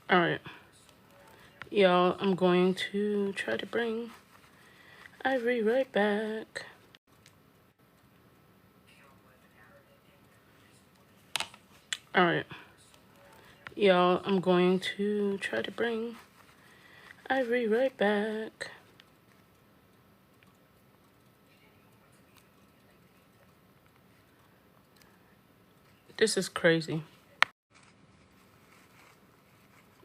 All right, y'all, I'm going to try to bring Ivory right back. All right, y'all, I'm going to try to bring Ivory right back. This is crazy.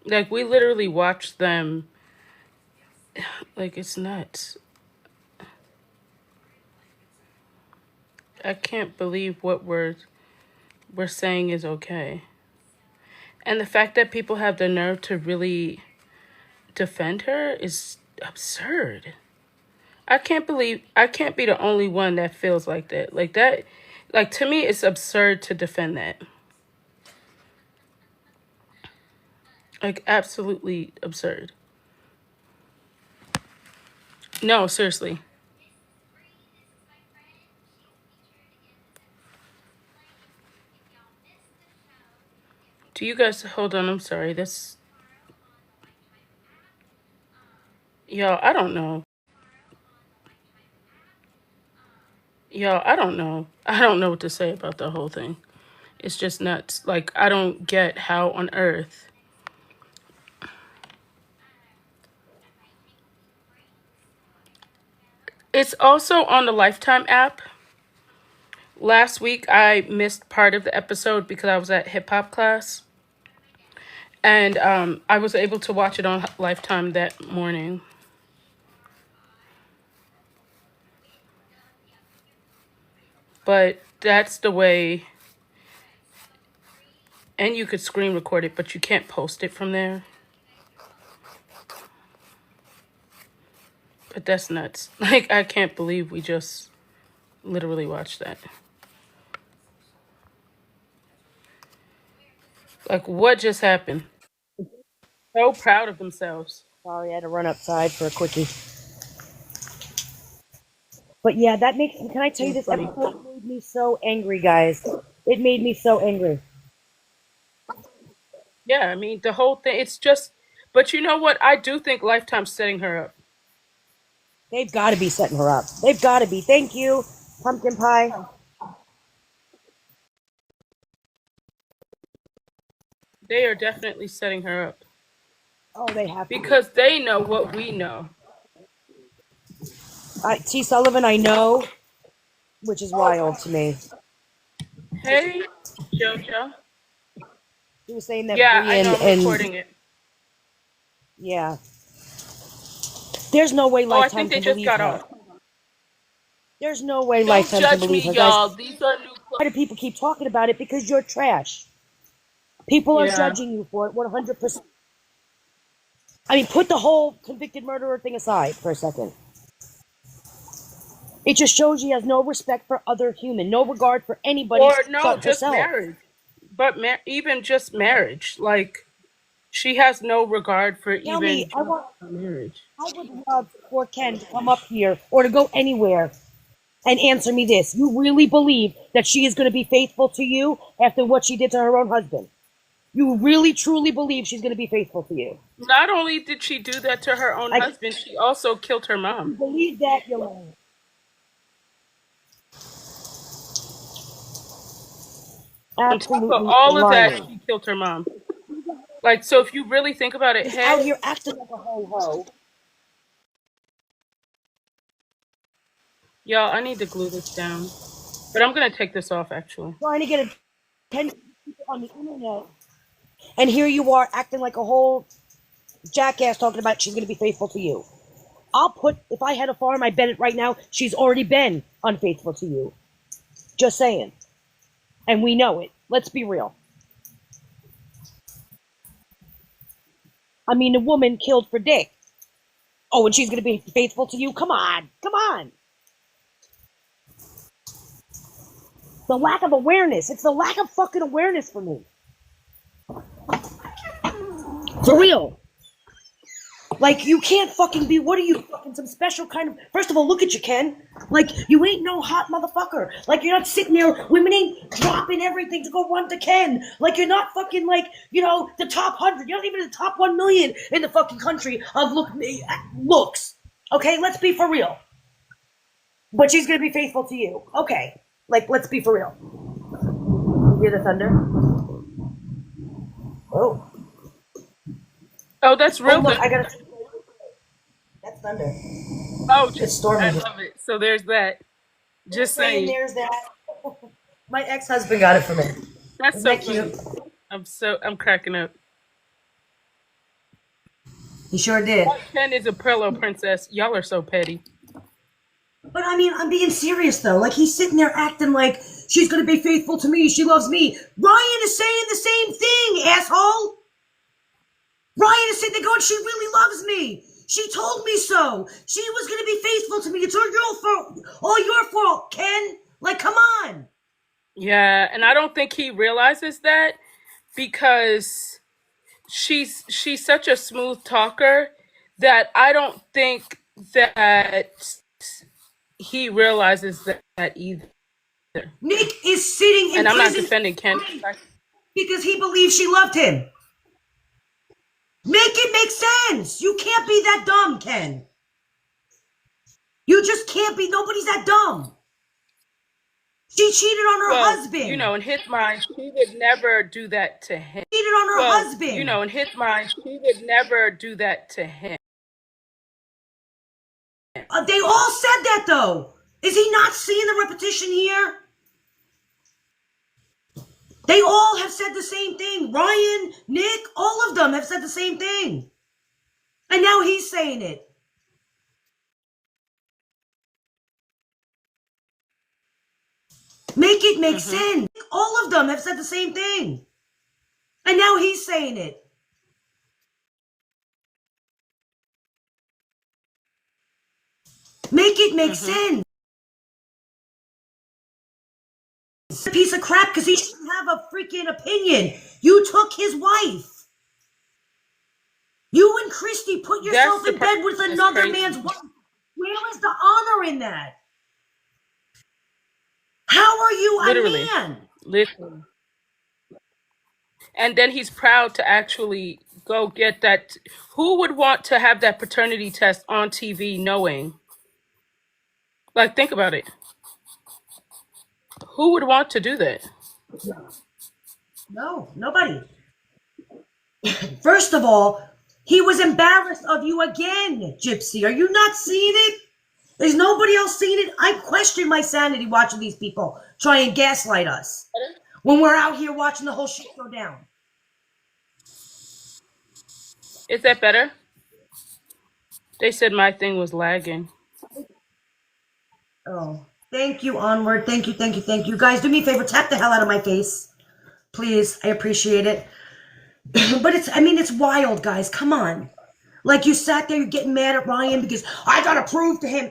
Like, we literally watched them. Like, it's nuts. I can't believe what we're saying is okay. And the fact that people have the nerve to really defend her is absurd. I can't be the only one that feels like that. Like to me, it's absurd to defend that. Like, absolutely absurd. No, seriously. Do you guys hold on? I'm sorry. Y'all, I don't know. Y'all, I don't know. I don't know what to say about the whole thing. It's just nuts. Like, I don't get how on earth. It's also on the Lifetime app. Last week, I missed part of the episode because I was at hip hop class. And I was able to watch it on Lifetime that morning. But that's the way. And you could screen record it, but you can't post it from there. But that's nuts. Like, I can't believe we just literally watched that. Like, what just happened? So proud of themselves. Sorry, I had to run outside for a quickie. But yeah, that makes. Can I tell you, this Funny. episode made me so angry, guys. It made me so angry. Yeah, I mean, the whole thing, it's just. But you know what? I do think Lifetime's setting her up. They've got to be setting her up. They've got to be. Thank you, pumpkin pie. They are definitely setting her up. Oh, they have to. Because they know what we know. T. Sullivan, I know, which is wild to me. Hey, JoJo. He was saying that Yeah, Bree I know I'm and recording it. yeah. There's no way Oh, I Lifetime think they can just believe got her. off. There's no way Don't Lifetime can judge believe me, her, guys. y'all. These are new Why do people keep talking about it? Because you're trash. People are Yeah. judging you for it 100%. I mean, put the whole convicted murderer thing aside for a second. It just shows she has no respect for other human, no regard for anybody Or no, but just herself. marriage. But even just marriage. Like, she has no regard for Tell me, even marriage. I would love for Ken to come up here or to go anywhere and answer me this. You really believe that she is going to be faithful to you after what she did to her own husband? You really, truly believe she's going to be faithful to you? Not only did she do that to her own husband, she also killed her mom. You believe that, you're lying. Absolutely. On top of all of lying. that, she killed her mom. Like, so if you really think about it, He's out here acting like a ho-ho. Y'all, I need to glue this down. But I'm going to take this off, actually. Trying to get attention on the internet. And here you are acting like a whole jackass talking about she's going to be faithful to you. If I had a farm, I bet it right now, she's already been unfaithful to you. Just saying. And we know it. Let's be real. I mean, a woman killed for dick. Oh, and she's going to be faithful to you? Come on. Come on. The lack of awareness. It's the lack of fucking awareness for me. For real. Like, you can't fucking be, what are you, fucking some special kind of, first of all, look at you, Ken. Like, you ain't no hot motherfucker. Like, you're not sitting there, women ain't dropping everything to go run to Ken. Like, you're not fucking, like, you know, the top 100. You're not even the top 1 million in the fucking country of looks. Okay, let's be for real. But she's gonna be faithful to you. Okay, like, let's be for real. You hear the thunder? Oh. Oh, that's real. Oh, look, I gotta. That's thunder. Oh, It's just, storming. I love it. So there's that. Just saying. There's that. My ex-husband got it for me. That's Isn't so that funny. I'm cracking up. He sure did. Ken is a Perlo princess. Y'all are so petty. But I mean, I'm being serious though. Like, he's sitting there acting like she's gonna be faithful to me. She loves me. Ryan is saying the same thing, asshole. Ryan is sitting there going, she really loves me. She told me so. She was gonna be faithful to me. It's all your fault. All your fault, Ken. Like, come on. Yeah, and I don't think he realizes that because she's such a smooth talker that I don't think that he realizes that either. Nick is sitting in And I'm not prison defending Ken. because he believes she loved him. Make it make sense. You can't be that dumb, Ken. You just can't be. Nobody's that dumb. She cheated on her husband. You know, in his mind, she would never do that to him. Cheated on her husband. You know, in his mind, she would never do that to him. They all said that, though. Is he not seeing the repetition here? They all have said the same thing. Ryan, Nick, all of them have said the same thing. And now he's saying it. Make it make sense. All of them have said the same thing. And now he's saying it. Make it make sense. A piece of crap because he shouldn't have a freaking opinion. You took his wife. You and Christy put yourself in bed with another man's wife. Where is the honor in that? How are you a man? Literally. And then he's proud to actually go get that. Who would want to have that paternity test on TV knowing? Like, think about it. Who would want to do that? No, nobody. First of all, he was embarrassed of you again, Gypsy. Are you not seeing it? There's nobody else seeing it. I question my sanity watching these people try and gaslight us when we're out here watching the whole shit go down. Is that better? They said my thing was lagging. Oh, thank you, Onward. Thank you, thank you, thank you. Guys, do me a favor. Tap the hell out of my face. Please. I appreciate it. But it's wild, guys. Come on. Like, you sat there, you're getting mad at Ryan because I gotta prove to him.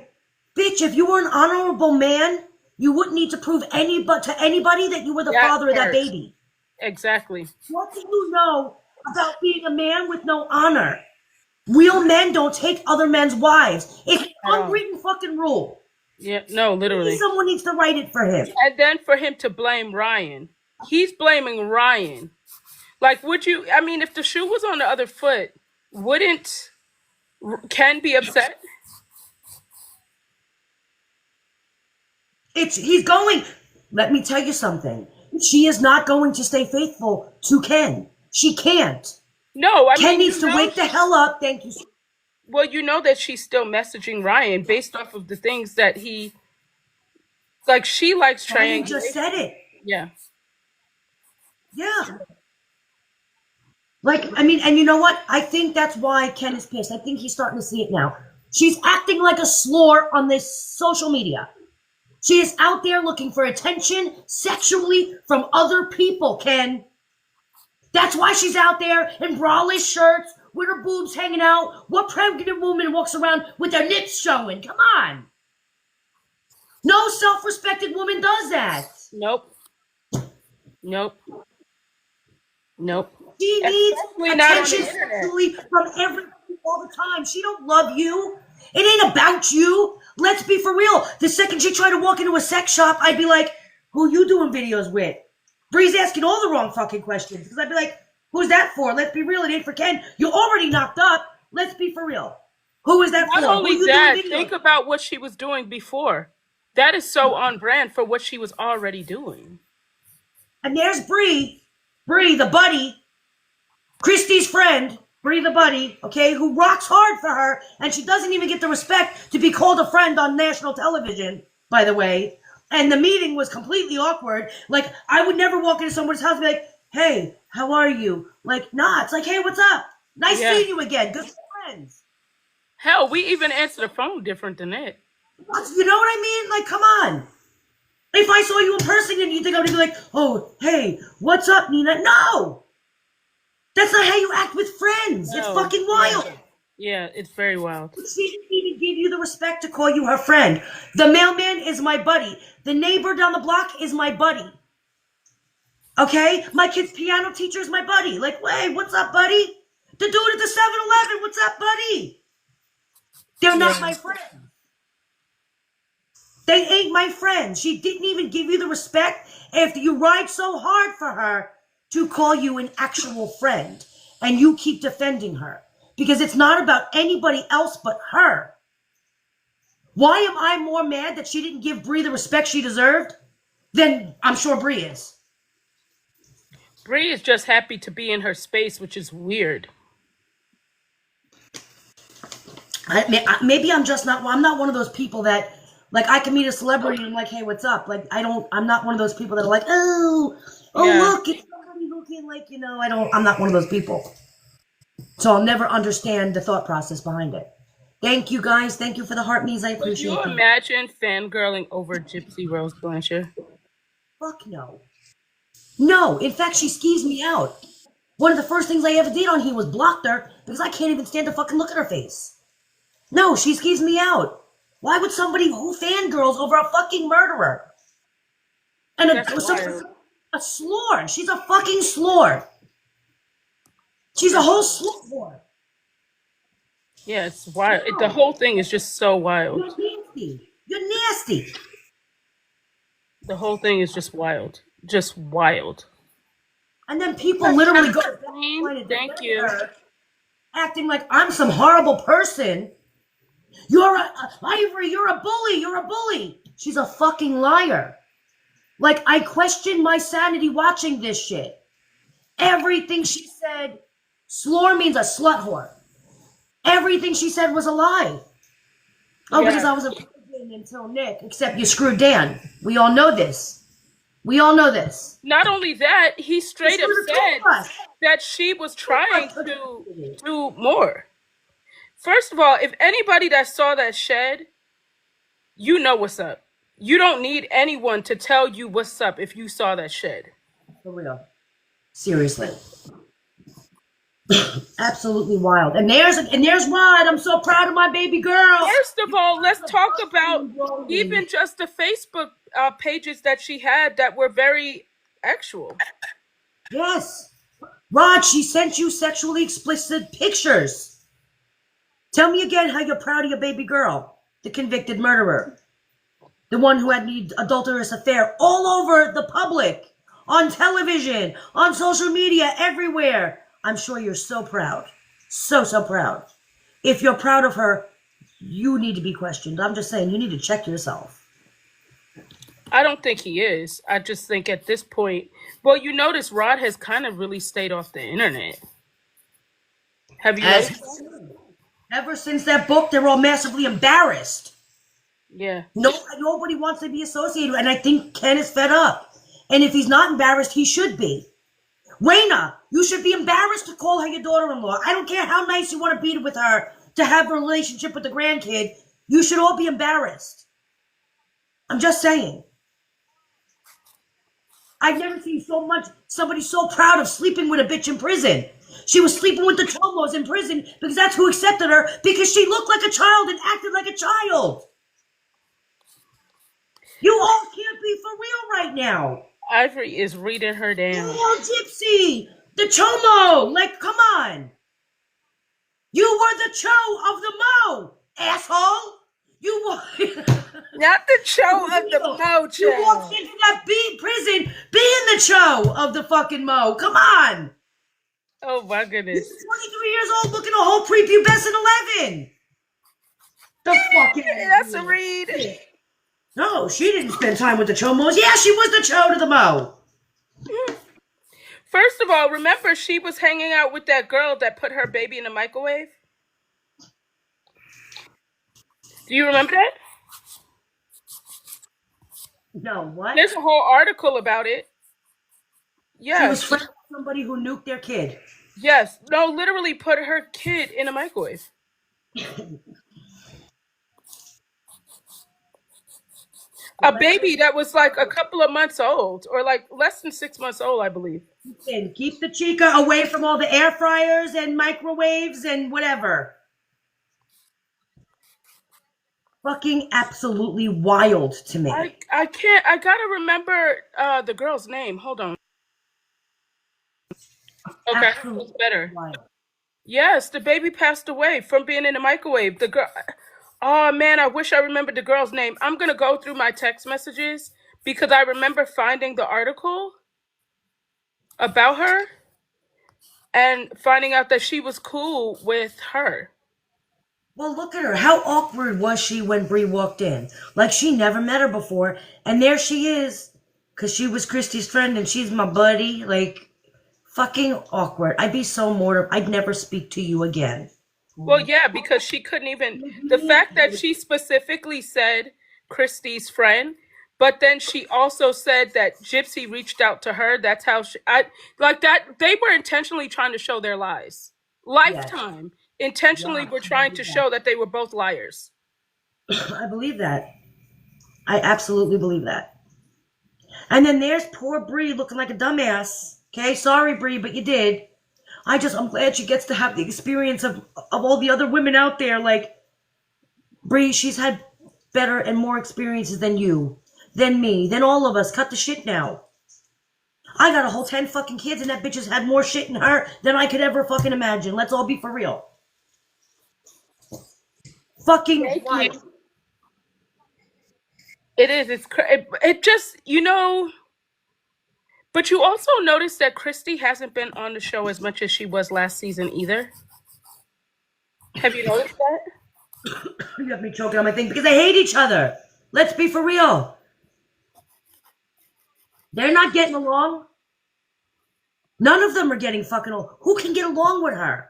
Bitch, if you were an honorable man, you wouldn't need to prove to anybody that you were the father of that baby. Exactly. What do you know about being a man with no honor? Real men don't take other men's wives. It's an unwritten fucking rule. Yeah, no, literally. Someone needs to write it for him. And then for him to blame Ryan. He's blaming Ryan. Like, would you, I mean, if the shoe was on the other foot, wouldn't Ken be upset? He's going, let me tell you something. She is not going to stay faithful to Ken. She can't. No, I mean, Ken needs to wake the hell up. Thank you. Well, you know that she's still messaging Ryan based off of the things that he, like, she likes triangulation. You just said it. Yeah. Yeah. Like, I mean, and you know what? I think that's why Ken is pissed. I think he's starting to see it now. She's acting like a slore on this social media. She is out there looking for attention sexually from other people, Ken. That's why she's out there in braless shirts with her boobs hanging out. What pregnant woman walks around with their nips showing? Come on. No self-respected woman does that. Nope. She needs attention sexually from every all the time. She don't love you. It ain't about you. Let's be for real. The second she tried to walk into a sex shop, I'd be like, who you doing videos with? Bree's asking all the wrong fucking questions. Because I'd be like, who's that for? Let's be real. It ain't for Ken. You already knocked up. Let's be for real. Who is that for? Not only that, think about what she was doing before. That is so on brand for what she was already doing. And there's Bree, the buddy, Christy's friend, Bree the buddy, okay, who rocks hard for her, and she doesn't even get the respect to be called a friend on national television, by the way. And the meeting was completely awkward. Like, I would never walk into someone's house and be like, hey, how are you? Like, nah, it's like, hey, what's up? Nice seeing you again. Good friends. Hell, we even answer the phone different than that. You know what I mean? Like, come on. If I saw you in person and you think I would be like, oh, hey, what's up, Nina? No! That's not how you act with friends. No. It's fucking wild. Yeah, it's very wild. She didn't even give you the respect to call you her friend. The mailman is my buddy. The neighbor down the block is my buddy. Okay? My kid's piano teacher is my buddy. Like, hey, what's up, buddy? The dude at the 7-Eleven, what's up, buddy? They're not my friends. They ain't my friends. She didn't even give you the respect after you ride so hard for her to call you an actual friend. And you keep defending her. Because it's not about anybody else but her. Why am I more mad that she didn't give Bree the respect she deserved than I'm sure Bree is? Bree is just happy to be in her space, which is weird. Maybe I'm just not, I'm not one of those people that, like, I can meet a celebrity and I'm like, hey, what's up? Like, I'm not one of those people that are like, look, it's somebody who can, like, you know, I'm not one of those people. So I'll never understand the thought process behind it. Thank you, guys. Thank you for the heart knees. I appreciate it. Could you imagine fangirling over Gypsy Rose Blanchard? Fuck no. No. In fact, she skeeves me out. One of the first things I ever did on here was blocked her because I can't even stand to fucking look at her face. No, she skeeves me out. Why would somebody who fangirls over a fucking murderer? And a slore. She's a fucking slore. She's a whole slore. Yeah, it's wild. The whole thing is just so wild. You're nasty. You're nasty. The whole thing is just wild. Just wild. And then people literally go, thank you. Acting like I'm some horrible person. Ivory, you're a bully. You're a bully. She's a fucking liar. Like, I question my sanity watching this shit. Everything she said, slore means a slut whore. Everything she said was a lie. Oh, because I was a virgin until Nick, except you screwed Dan. We all know this. We all know this. Not only that, he straight up said that she was trying to do more. First of all, if anybody that saw that shed, you know what's up. You don't need anyone to tell you what's up if you saw that shed. For real. Seriously. Absolutely wild. And there's Rod. I'm so proud of my baby girl. First of all, let's talk about even just the Facebook pages that she had that were very actual. Yes. Rod, she sent you sexually explicit pictures. Tell me again how you're proud of your baby girl, the convicted murderer, the one who had the adulterous affair all over the public, on television, on social media, everywhere. I'm sure you're so proud. So, so proud. If you're proud of her, you need to be questioned. I'm just saying, you need to check yourself. I don't think he is. I just think at this point, well, you notice Rod has kind of really stayed off the internet. Have you noticed? Ever since that book, they're all massively embarrassed. Yeah. Nobody wants to be associated, and I think Ken is fed up. And if he's not embarrassed, he should be. Raina, you should be embarrassed to call her your daughter-in-law. I don't care how nice you want to be with her to have a relationship with the grandkid. You should all be embarrassed. I'm just saying. I've never seen somebody so proud of sleeping with a bitch in prison. She was sleeping with the Chomos in prison because that's who accepted her, because she looked like a child and acted like a child. You all can't be for real right now. Ivory is reading her down. Oh, Gypsy! The Chomo! Like, come on! You were the Cho of the Mo, asshole. You were. Not the Cho of the Mo You walked Child. into that prison being the Cho of the fucking Mo. Come on. Oh my You're goodness. 23 years old looking a whole prepubescent 11. The fuck out of That's a read. here. No, she didn't spend time with the Chomos. Yeah, she was the Cho to the Mo. First of all, remember she was hanging out with that girl that put her baby in the microwave? Do you remember that? No, what? There's a whole article about it. She was Yes. friends with somebody who nuked their kid. Yes. No, literally put her kid in a microwave. A baby that was like a couple of months old, or like less than 6 months old, I believe. And keep the chica away from all the air fryers and microwaves and whatever. Fucking absolutely wild to me. I can't. I gotta remember the girl's name. Hold on. Okay, Absolutely it's better. wild. Yes, the baby passed away from being in the microwave. The girl. Oh man, I wish I remembered the girl's name. I'm gonna go through my text messages because I remember finding the article about her and finding out that she was cool with her. Well, look at her. How awkward was she when Bree walked in? Like she never met her before, and there she is, because she was Christy's friend and she's my buddy. Like, fucking awkward. I'd be so mortified. I'd never speak to you again. Well, yeah, because she couldn't even. The fact that she specifically said Christy's friend, but then she also said that Gypsy reached out to her. That's how I like that. They were intentionally trying to show their lies. Yes. Lifetime intentionally Yeah, were trying to show that they were both liars. I believe that. I absolutely believe that. And then there's poor Bree looking like a dumbass. Okay, sorry, Bree, but you did. I'm glad she gets to have the experience of all the other women out there. Like, Bree, she's had better and more experiences than you, than me, than all of us. Cut the shit now. I got a whole 10 fucking kids and that bitch has had more shit in her than I could ever fucking imagine. Let's all be for real. Fucking Thank wild. you. It is. It just But you also notice that Christy hasn't been on the show as much as she was last season either. Have you noticed that? You have me choking on my thing because they hate each other. Let's be for real. They're not getting along. None of them are getting fucking along. Who can get along with her?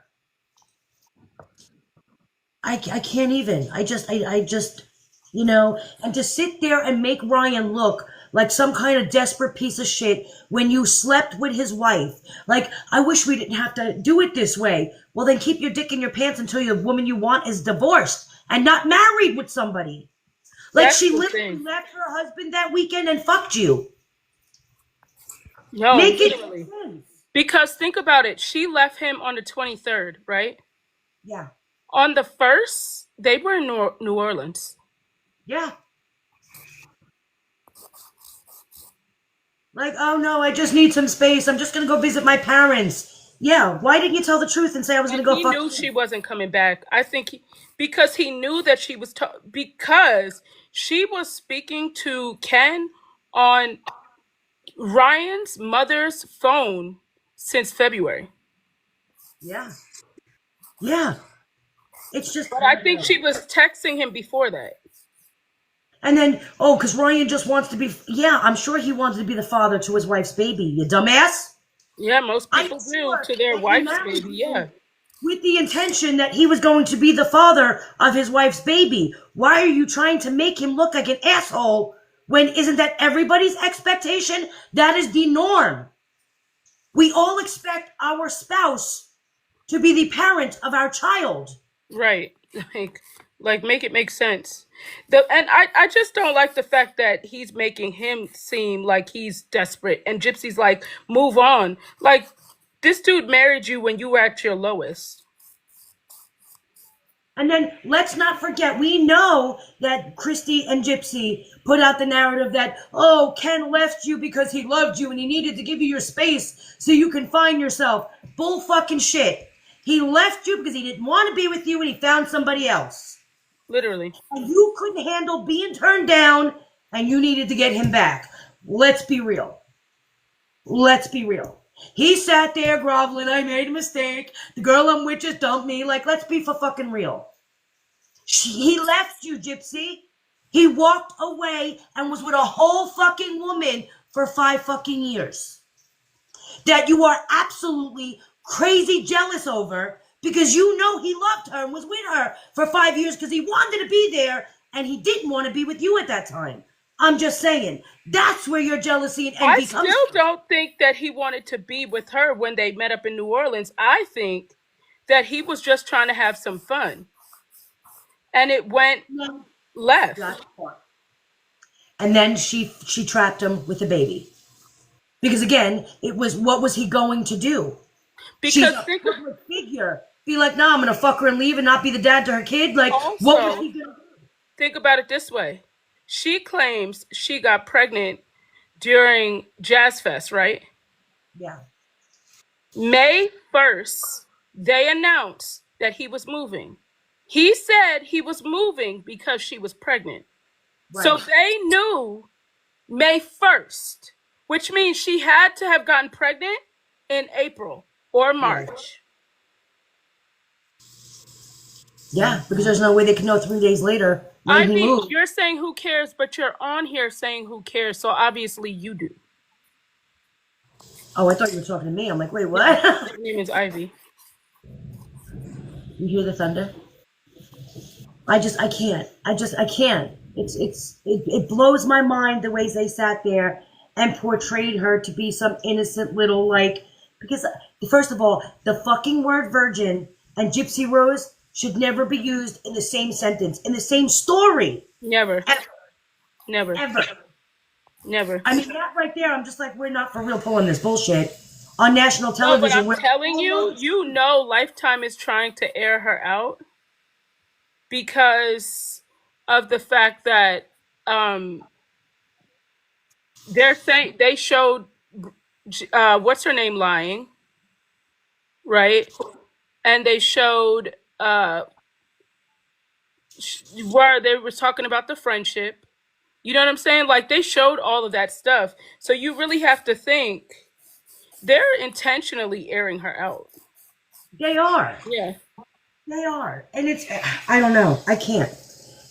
I can't even. I just, and to sit there and make Ryan look like some kind of desperate piece of shit when you slept with his wife. Like, I wish we didn't have to do it this way. Well, then keep your dick in your pants until the woman you want is divorced and not married with somebody. Like, That's she the literally thing. left her husband that weekend and fucked you. No, Make it literally. make sense. Because think about it. She left him on the 23rd, right? Yeah. On the 1st, they were in New Orleans. Yeah. Like, oh no, I just need some space. I'm just going to go visit my parents. Yeah, why didn't you tell the truth and say I was going to go He fuck knew you? she wasn't coming back. I think because he knew that she was because she was speaking to Ken on Ryan's mother's phone since February. Yeah. Yeah. It's just. But I think she was texting him before that. And then, because Ryan just wants to be. Yeah, I'm sure he wanted to be the father to his wife's baby. You dumbass. Yeah, most I'm people do sure to their that he wife's married baby. him Yeah. with the intention that he was going to be the father of his wife's baby. Why are you trying to make him look like an asshole when isn't that everybody's expectation? That is the norm. We all expect our spouse to be the parent of our child. Right. Like make it make sense. I just don't like the fact that he's making him seem like he's desperate and Gypsy's like, move on. Like, this dude married you when you were at your lowest. And then let's not forget, we know that Christy and Gypsy put out the narrative that, Ken left you because he loved you and he needed to give you your space so you can find yourself. Bull fucking shit. He left you because he didn't want to be with you and he found somebody else. Literally. And you couldn't handle being turned down and you needed to get him back. Let's be real. Let's be real. He sat there groveling, I made a mistake. The girl I'm with just dumped me. Like, let's be for fucking real. He left you, Gypsy. He walked away and was with a whole fucking woman for 5 fucking years. That you are absolutely crazy jealous over because you know he loved her and was with her for 5 years because he wanted to be there and he didn't want to be with you at that time. I'm just saying, that's where your jealousy and envy comes from. I still don't think that he wanted to be with her when they met up in New Orleans. I think that he was just trying to have some fun. And it went left. And then she trapped him with a baby. Because again, it was, what was he going to do? Because she's a public figure. Be like, nah, I'm going to fuck her and leave and not be the dad to her kid. Like, also, what was he going to do? Think about it this way. She claims she got pregnant during Jazz Fest, right? Yeah. May 1st, they announced that he was moving. He said he was moving because she was pregnant. Right. So they knew May 1st, which means she had to have gotten pregnant in April or March. Yeah, because there's no way they can know 3 days later. I mean, you're saying who cares, but you're on here saying who cares, so obviously you do. Oh, I thought you were talking to me. I'm like, wait, what? Her name is Ivy. You hear the thunder? I can't. I can't. It blows my mind the ways they sat there and portrayed her to be some innocent little, like, because first of all, the fucking word virgin and Gypsy Rose should never be used in the same sentence, in the same story. Never. Ever. Never. Ever. Never. I mean, that right there, I'm just like, we're not for real pulling this bullshit on national television. No, but I'm telling you, you know Lifetime is trying to air her out because of the fact that they're saying they showed what's her name lying, right? And they showed where they were talking about the friendship. You know what I'm saying? Like, they showed all of that stuff. So you really have to think they're intentionally airing her out. They are. Yeah. They are. And it's, I don't know. I can't.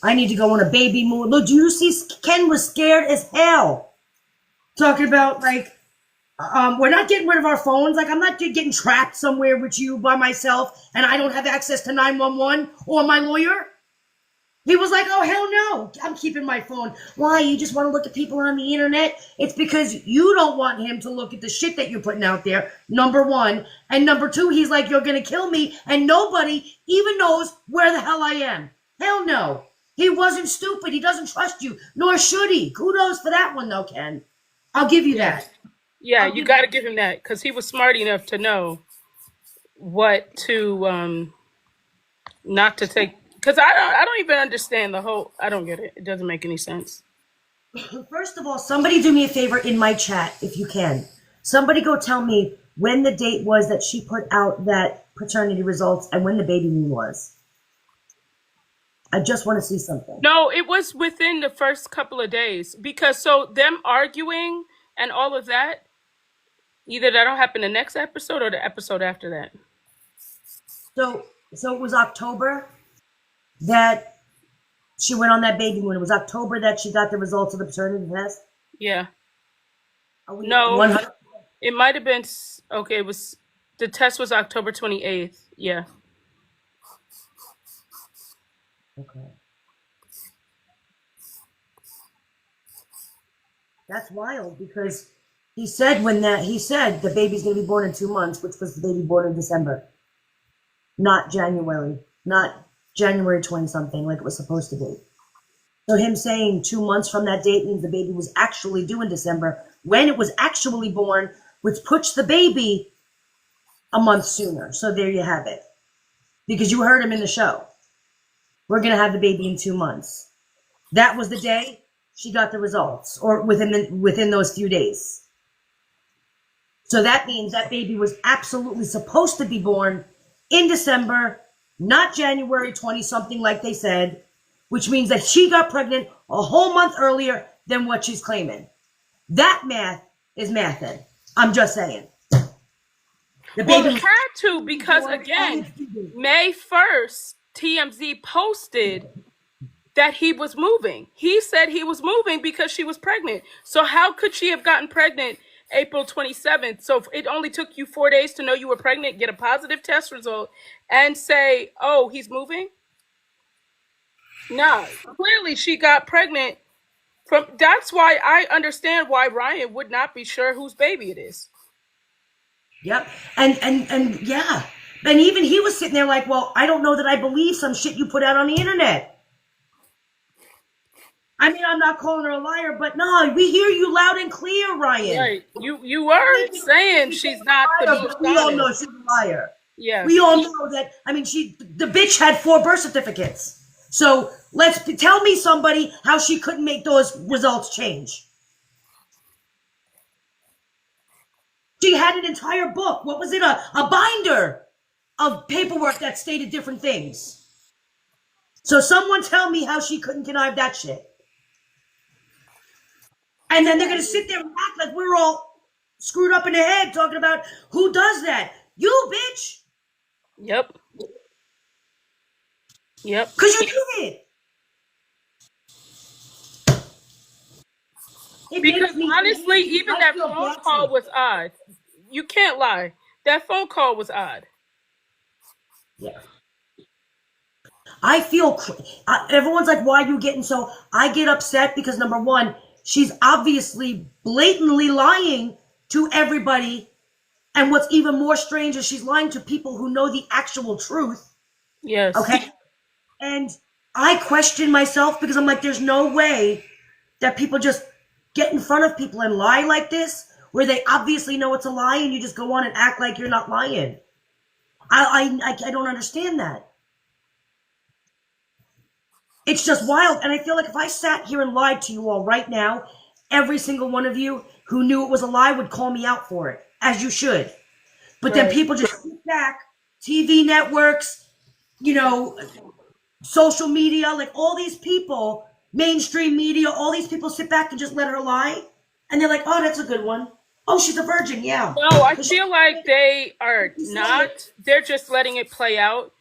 I need to go on a baby moon. Look, do you see Ken was scared as hell? Talking about, like, we're not getting rid of our phones. Like, I'm not getting trapped somewhere with you by myself and I don't have access to 911 or my lawyer. He was like, oh, hell no. I'm keeping my phone. Why? You just want to look at people on the internet? It's because you don't want him to look at the shit that you're putting out there, number one. And number two, he's like, you're going to kill me. And nobody even knows where the hell I am. Hell no. He wasn't stupid. He doesn't trust you, nor should he. Kudos for that one, though, Ken. I'll give you that. Yeah, you got to give him that because he was smart enough to know what to not to take. Because I don't even understand the whole. I don't get it. It doesn't make any sense. First of all, somebody do me a favor in my chat if you can. Somebody go tell me when the date was that she put out that paternity results and when the baby moon was. I just want to see something. No, it was within the first couple of days because so them arguing and all of that, either that'll happen the next episode or the episode after that. So it was October that she went on that baby moon. It was October that she got the results of the paternity test. Yeah. No, 100%? It might have been okay. It was the test was October 28th. Yeah. Okay. That's wild because he said the baby's gonna be born in 2 months, which was the baby born in December, not January, not January 20-something like it was supposed to be. So him saying 2 months from that date means the baby was actually due in December when it was actually born, which puts the baby a month sooner. So there you have it. Because you heard him in the show. We're going to have the baby in 2 months. That was the day she got the results, or within those few days. So that means that baby was absolutely supposed to be born in December, not January 20 something like they said, which means that she got pregnant a whole month earlier than what she's claiming. That math is mathin'. I'm just saying. The Well, baby it had to, because again, May 1st, TMZ posted that he was moving. He said he was moving because she was pregnant. So how could she have gotten pregnant April 27th? So it only took you 4 days to know you were pregnant, get a positive test result, and say, oh, he's moving? No, clearly she got pregnant. That's why I understand why Ryan would not be sure whose baby it is. Yep. And yeah. And even he was sitting there like, well, I don't know that I believe some shit you put out on the internet. I mean, I'm not calling her a liar, but no, we hear you loud and clear, Ryan. Right. You were saying she's not the most we all honest. know she's a liar. Yeah. We all know that. I mean, the bitch had 4 birth certificates. So tell me somebody how she couldn't make those results change. She had an entire book. What was it? A binder of paperwork that stated different things. So someone tell me how she couldn't connive that shit. And then they're going to sit there and act like we're all screwed up in the head talking about who does that. You, bitch. Yep. Yep. Because you did it. Because honestly, even that phone call was odd. You can't lie. That phone call was odd. Yeah. I feel, everyone's like, why are you getting so, I get upset because number one, she's obviously blatantly lying to everybody. And what's even more strange is she's lying to people who know the actual truth. Yes. Okay. And I question myself because I'm like, there's no way that people just get in front of people and lie like this, where they obviously know it's a lie and you just go on and act like you're not lying. I don't understand that. It's just wild. And I feel like if I sat here and lied to you all right now, every single one of you who knew it was a lie would call me out for it, as you should. But then people just sit back, TV networks, social media, like all these people, mainstream media, all these people sit back and just let her lie. And they're like, oh, that's a good one. Oh, she's a virgin, yeah. No, I feel like they are not. They're just letting it play out.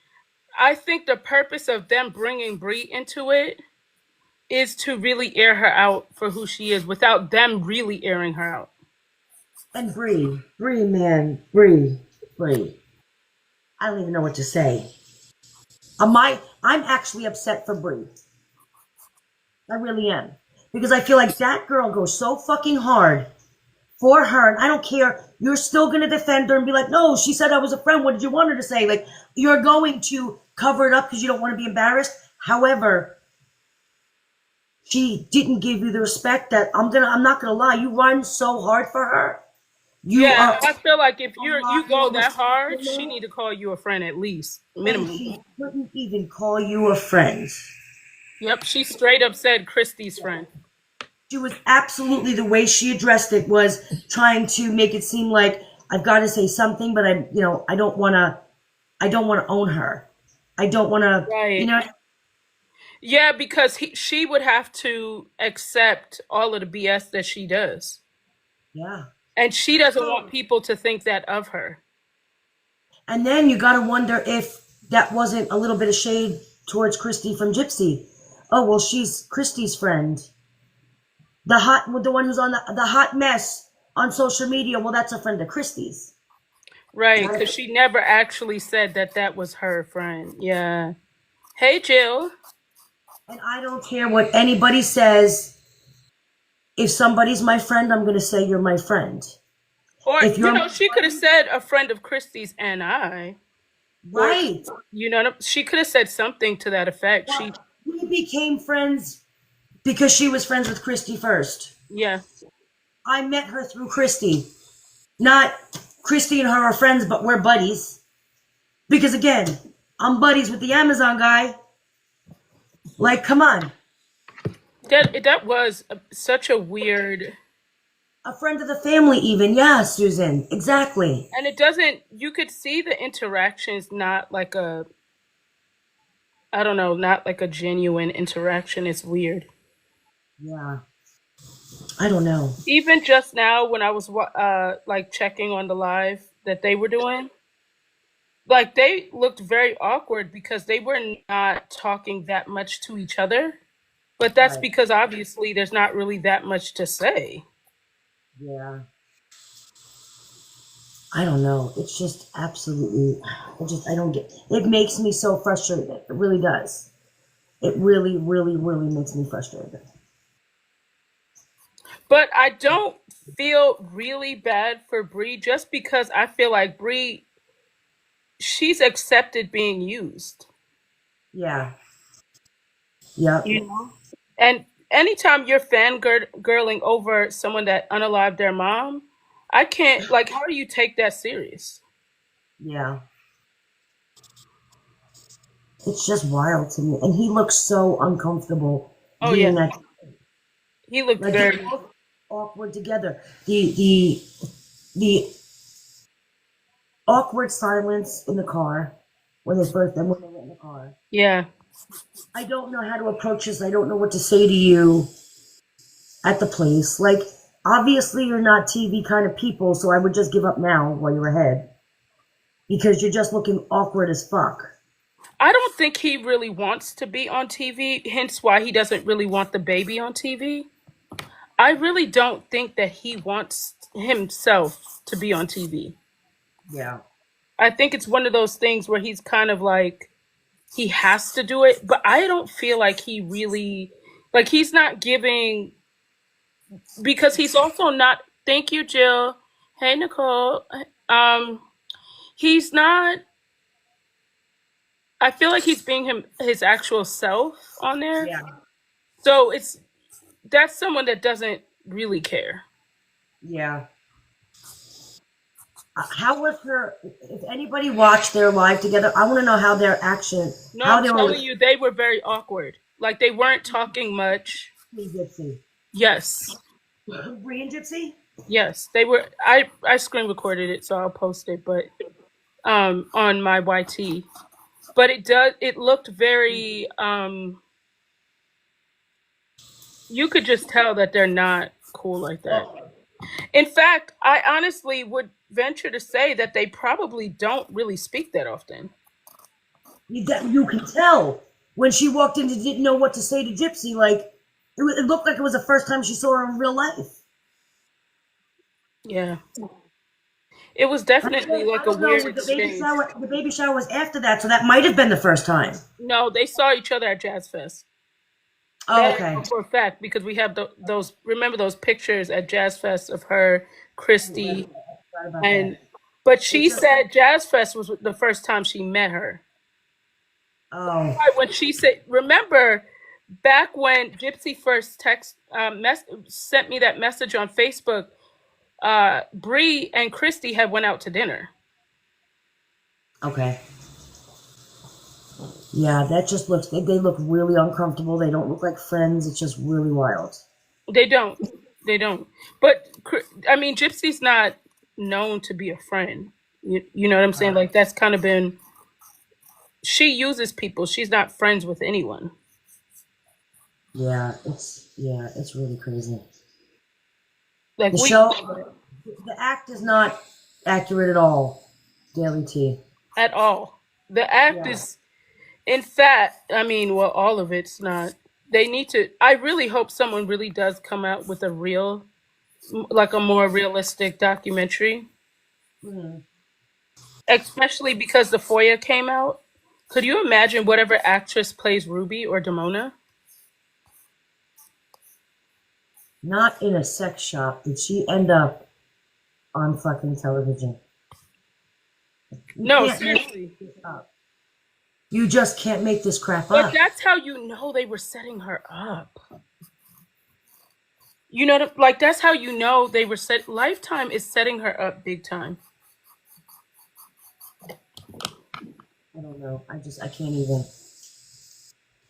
I think the purpose of them bringing Brie into it is to really air her out for who she is without them really airing her out. And Brie, man, Brie. I don't even know what to say. I'm actually upset for Brie. I really am. Because I feel like that girl goes so fucking hard for her. And I don't care. You're still going to defend her and be like, no, she said I was a friend. What did you want her to say? Like, you're going to cover it up because you don't want to be embarrassed. However, she didn't give you the respect that I'm not going to lie. You run so hard for her. I feel like if you go that hard, she need to call you a friend at least, minimum. And she couldn't even call you a friend. Yep, she straight up said Christy's friend. She was absolutely, the way she addressed it was trying to make it seem like I've got to say something, but I don't want to own her. I don't want to, right. Yeah, because she would have to accept all of the BS that she does. Yeah. And she doesn't want people to think that of her. And then you got to wonder if that wasn't a little bit of shade towards Christy from Gypsy. Oh, well, she's Christy's friend. The one who's on the hot mess on social media. Well, that's a friend of Christy's. Right, because she never actually said that was her friend. Yeah. Hey, Jill. And I don't care what anybody says. If somebody's my friend, I'm going to say you're my friend. Or, she could have said a friend of Christy's and I. Right. Or, she could have said something to that effect. Well, we became friends because she was friends with Christy first. Yeah. I met her through Christy. Not Christy and her are friends, but we're buddies. Because again, I'm buddies with the Amazon guy. Like, come on. That was such a weird A friend of the family, even. Yeah, Susan. Exactly. And it doesn't, you could see the interactions not like a, I don't know, not like a genuine interaction. It's weird. Yeah. I don't know. Even just now when I was like checking on the live that they were doing, like they looked very awkward because they were not talking that much to each other. But that's Right. because obviously there's not really that much to say. Yeah. I don't know. It's just absolutely. I don't get. It makes me so frustrated. It really does. It really, really, really makes me frustrated. But I don't feel really bad for Bree just because I feel like Bree, she's accepted being used. Yeah. Yep. You know? And anytime you're fangirling over someone that unalived their mom, I can't, like, how do you take that serious? Yeah. It's just wild to me. And he looks so uncomfortable Oh, yeah. being that. He looked Like they're very, both awkward together. The awkward silence in the car when they were in the car. yeah. I don't know how to approach this. I don't know what to say to you at the place. Like, obviously you're not TV kind of people, so I would just give up now while you're ahead. Because you're just looking awkward as fuck. I don't think he really wants to be on TV, hence why he doesn't really want the baby on TV. I really don't think that he wants himself to be on TV. Yeah. I think it's one of those things where he's kind of like, he has to do it, but I don't feel like he really, like, he's not giving, because he's also not, thank you, Jill. Hey, Nicole. Um, he's not, I feel like he's being his actual self on there. Yeah. So that's someone that doesn't really care. Yeah. How was her? If anybody watched their live together, I want to know how their action, No, how I'm they were telling you, they were very awkward. Like they weren't talking much. with Gypsy. Yes. Bree and Gypsy? Yes. They were I screen recorded it, so I'll post it, but on my YT. But it looked very you could just tell that they're not cool like that. In fact, I honestly would venture to say that they probably don't really speak that often. You can tell when she walked in and didn't know what to say to Gypsy. Like it looked like it was the first time she saw her in real life. Yeah. It was definitely like I a don't know. weird With exchange. the baby shower was after that, so that might have been the first time. No, they saw each other at Jazz Fest. Oh, That I okay. know for a fact because we have those. Remember those pictures at Jazz Fest of her, Christy, Forgot about that. and but It she just said Jazz Fest was the first time she met her. oh Right, when she said, remember back when Gypsy first sent me that message on Facebook, Bree and Christy had went out to dinner. okay. Yeah, that just looks. They look really uncomfortable. They don't look like friends. It's just really wild. They don't, they don't. But I mean, Gypsy's not known to be a friend. You know what I'm saying? Like that's kind of been, she uses people. She's not friends with anyone. It's really crazy. Like The we show, the act is not accurate at all. Daily T. at all. The act Yeah. is, in fact, I mean, well, all of it's not. They need to. I really hope someone really does come out with a real, like a more realistic documentary, Mhm. especially because the Foya came out. Could you imagine whatever actress plays Ruby or Demona? Not in a sex shop did she end up on fucking television. You No, can't make seriously. this up. You just can't make this crap But up. that's how you know they were setting her up. You know, like that's how you know they were set. Lifetime is setting her up big time. I don't know. I can't even.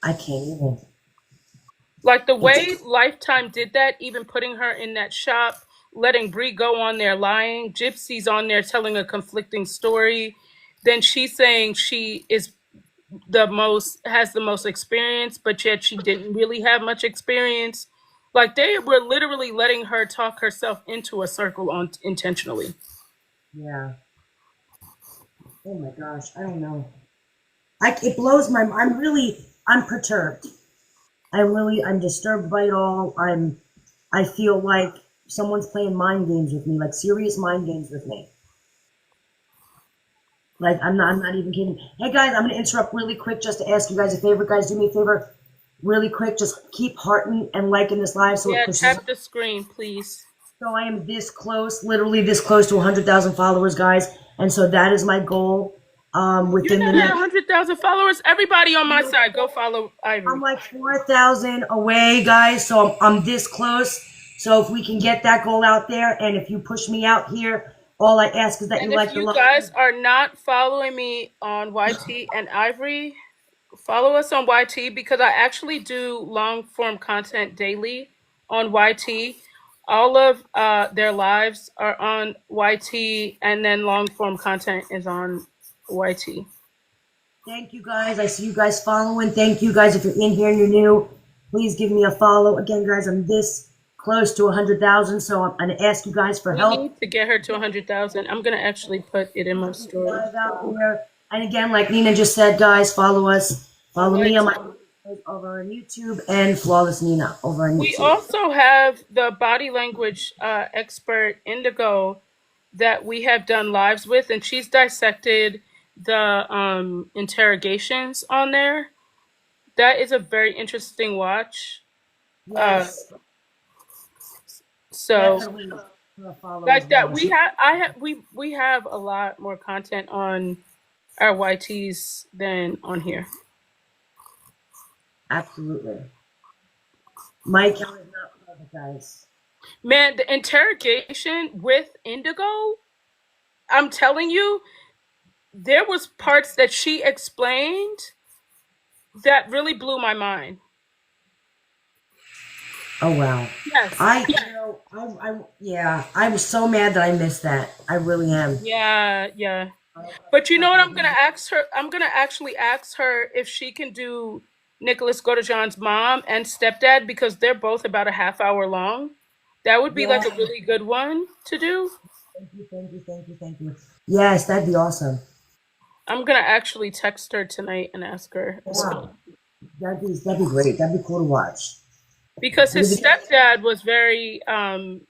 I can't even. Like the It's way Lifetime did that, even putting her in that shop letting Bree go on there lying. Gypsy's on there telling a conflicting story. Then she's saying she is has the most experience, but yet she didn't really have much experience. Like they were literally letting her talk herself into a circle on intentionally. Yeah. Oh my gosh, I don't know. It blows my. I'm perturbed. I'm disturbed by it all. I feel like someone's playing mind games with me, like serious mind games with me. Like I'm not even kidding. Hey guys, I'm gonna interrupt really quick just to ask you guys a favor. Guys, do me a favor, really quick. Just keep hearting and liking this live so it Yeah, pushes. tap the screen, please. So I am this close, literally this close to 100,000 followers, guys, and so that is my goal. You're Within the not at next, 100,000 followers. Everybody on my side, go follow Ivory. I'm like 4,000 away, guys. So I'm this close. So if we can get that goal out there, and if you push me out here, all I ask is that And you like if the you love. guys are not following me on YT and Ivory, follow us on YT because I actually do long form content daily on YT. All of their lives are on YT, and then long form content is on YT. Thank you guys. I see you guys following. Thank you guys. If you're in here and you're new, please give me a follow. Again, guys, I'm this close to 100,000, so I'm gonna ask you guys for We help. need to get her to 100,000. I'm gonna actually put it in my story. Guys out there. And again, like Nina just said, guys, follow us. Follow me on my over on YouTube and Flawless Nina over on YouTube. We also have the body language expert Indigo that we have done lives with, and she's dissected the interrogations on there. That is a very interesting watch. Yes. So Definitely follow like as that, well. we have a lot more content on our YTs than on here. Absolutely. My account is not perfect, guys. Man, the interrogation with Indigo, I'm telling you, there was parts that she explained that really blew my mind. Oh wow. Yes. I was so mad that I missed that. I really am. Yeah. But you know what I'm gonna ask her? I'm gonna actually ask her if she can do Nicholas GODEJOHN'S mom and stepdad because they're both about a half hour long. That would be like a really good one to do. Thank you. Yes, that'd be awesome. I'm gonna actually text her tonight and ask her. Wow. That'd be great. That'd be cool to watch. Because his stepdad was very and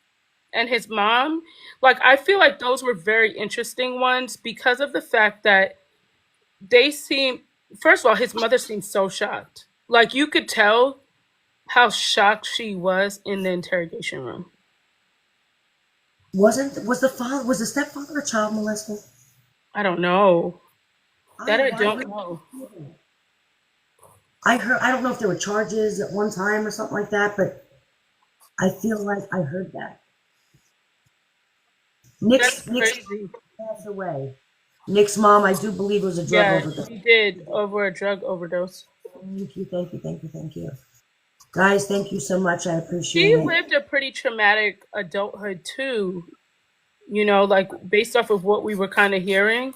his mom, like I feel like those were very interesting ones because of the fact that they seem, first of all, his mother seemed so shocked. Like you could tell how shocked she was in the interrogation room. Was the stepfather a child molester? I don't know. That I don't know. I don't know if there were charges at one time or something like that, but I feel like I heard that. Nick's passed away. Nick's mom, I do believe, was a drug overdose. She did, over a drug overdose. Thank you. Guys, thank you so much. I appreciate it. She lived a pretty traumatic adulthood too. You know, like based off of what we were kind of hearing,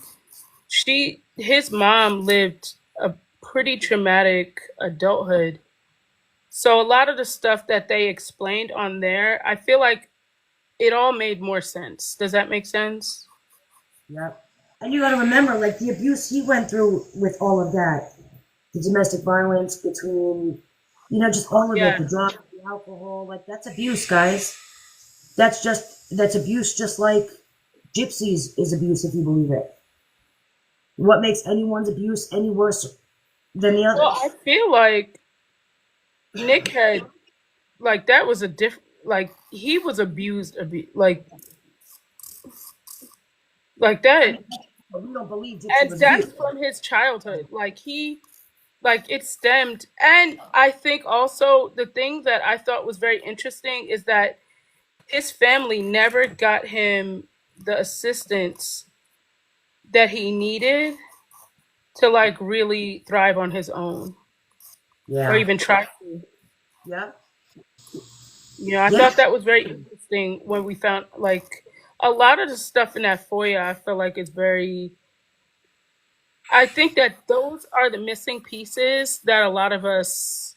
his mom lived a pretty traumatic adulthood. So a lot of the stuff that they explained on there, I feel like it all made more sense. Does that make sense? Yep. And you got to remember, like the abuse he went through with all of that, the domestic violence between, just all of it, the drugs, the alcohol, like that's abuse, guys. That's abuse, just like Gypsy's is abuse, if you believe it. What makes anyone's abuse any worse than the other? Well, I feel like Nick had, like, that was a different, like, he was abused, like that. We don't believe Gypsy and was that's abused. from his childhood. Like it stemmed. And I think also the thing that I thought was very interesting is that his family never got him the assistance that he needed to like really thrive on his own. Or even try to. Yeah. I thought that was very interesting. interesting when we found like a lot of the stuff in that foyer. I feel like it's very. I think that those are the missing pieces that a lot of us.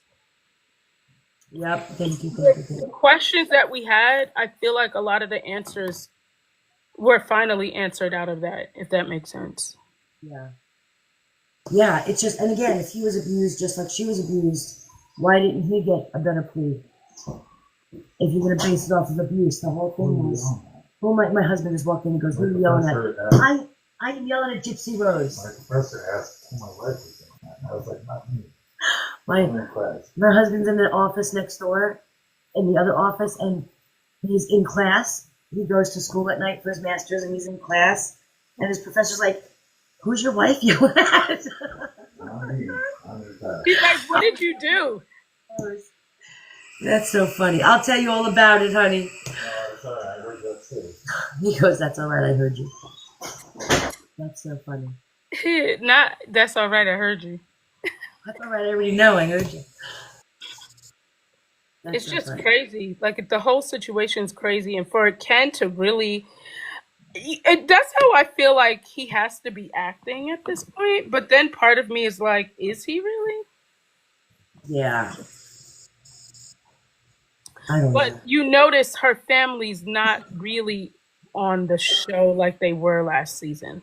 Yep. Thank you. The questions that we had, I feel like a lot of the answers were finally answered out of that. If that makes sense. Yeah. Yeah. It's just, and again, if he was abused just like she was abused, why didn't he get a better plea? If you're gonna base it off of abuse, the whole thing was. Well, my husband just walked in and goes, "Who are you yelling at?" I am yelling at Gypsy Rose. My professor asked who my wife was doing that, and I was like, not me. My husband's in the office next door, in the other office, and he's in class. He goes to school at night for his master's, and he's in class, and his professor's like, "Who's your wife yelling at?" Not me. He's like, "What did you do?" That's so funny. I'll tell you all about it, honey. Sorry, I heard that too. He goes, "That's all right, I heard you." That's so funny. Not, that's all right, I heard you. That's all right, I already know, I heard you. It's so just funny. Crazy. Like, the whole situation's crazy. And for Ken to really, that's how I feel like he has to be acting at this point. But then part of me is like, is he really? Yeah. I don't know. But you notice her family's not really on the show like they were last season.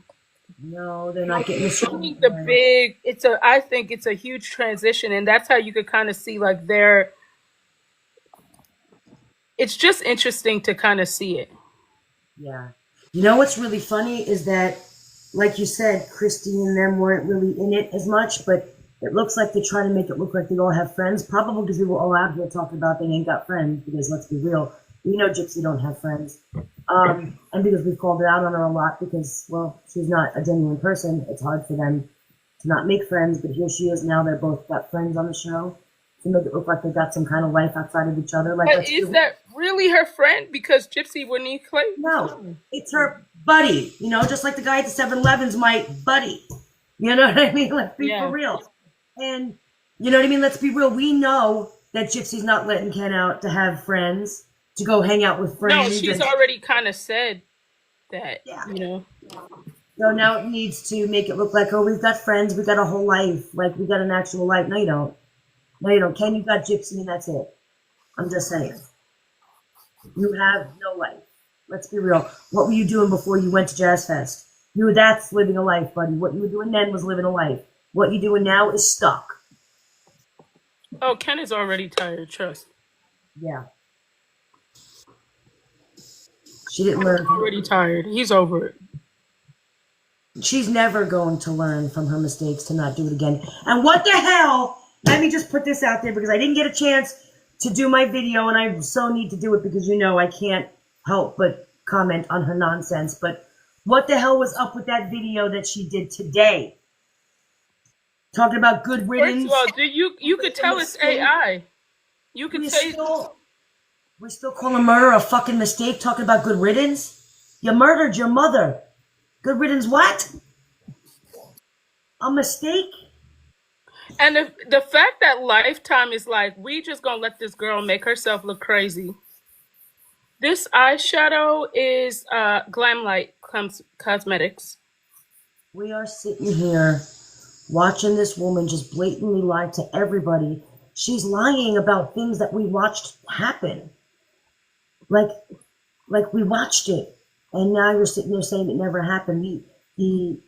No, they're not getting I think it's a huge transition, and that's how you could kind of see like it's just interesting to kind of see it. Yeah. You know what's really funny is that, like you said, Christy and them weren't really in it as much, but it looks like they're trying to make it look like they all have friends, probably because we were all out here talking about they ain't got friends, because let's be real, we know Gypsy don't have friends. And because we've called it out on her a lot because, well, she's not a genuine person. It's hard for them to not make friends, but here she is now. They're both got friends on the show to make it look like they got some kind of life outside of each other. Like, but is that really her friend? Because Gypsy wouldn't eat clay? No, it's her buddy. You know, just like the guy at the 7-Eleven's my buddy. You know what I mean? Let's be for real. And, you know what I mean? Let's be real. We know that Gypsy's not letting Ken out to have friends, to go hang out with friends. No, she's already kind of said that, you know. So now it needs to make it look like, oh, we've got friends, we've got a whole life, like we got an actual life. No, you don't. No, you don't. Ken, you got Gypsy and that's it. I'm just saying. You have no life. Let's be real. What were you doing before you went to Jazz Fest? That's living a life, buddy. What you were doing then was living a life. What you're doing now is stuck. Oh, Ken is already tired, trust. Yeah. She didn't learn. He's already tired. He's over it. She's never going to learn from her mistakes to not do it again. And what the hell? Let me just put this out there because I didn't get a chance to do my video, and I so need to do it because, you know, I can't help but comment on her nonsense. But what the hell was up with that video that she did today? Talking about good riddance. First of all, you could tell it's AI. You could say we still call a murder a fucking mistake. Talking about good riddance. You murdered your mother. Good riddance. What? A mistake? And the fact that Lifetime is like, we just gonna let this girl make herself look crazy. This eyeshadow is Glamlight Cosmetics. We are sitting here watching this woman just blatantly lie to everybody. She's lying about things that we watched happen. Like we watched it, and now you're sitting there saying it never happened. The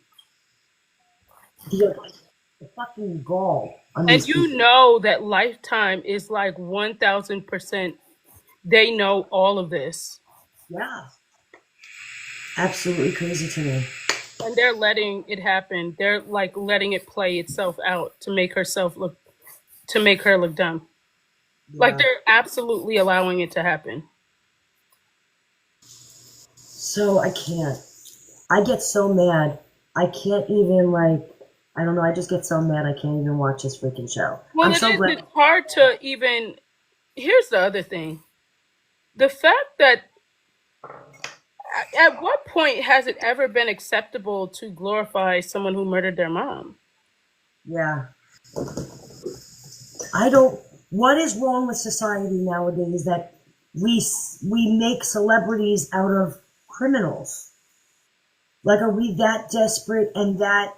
fucking gall. And you know that Lifetime is like 1,000%. They know all of this. Yeah. Absolutely crazy to me. And they're letting it happen. They're like letting it play itself out to make her look dumb. Yeah. Like they're absolutely allowing it to happen. So I can't. I get so mad. I can't even I don't know. I just get so mad. I can't even watch this freaking show. Well, it's hard to even. Here's the other thing. The fact that at what point has it ever been acceptable to glorify someone who murdered their mom? Yeah. What is wrong with society nowadays that we make celebrities out of criminals. Like, are we that desperate and that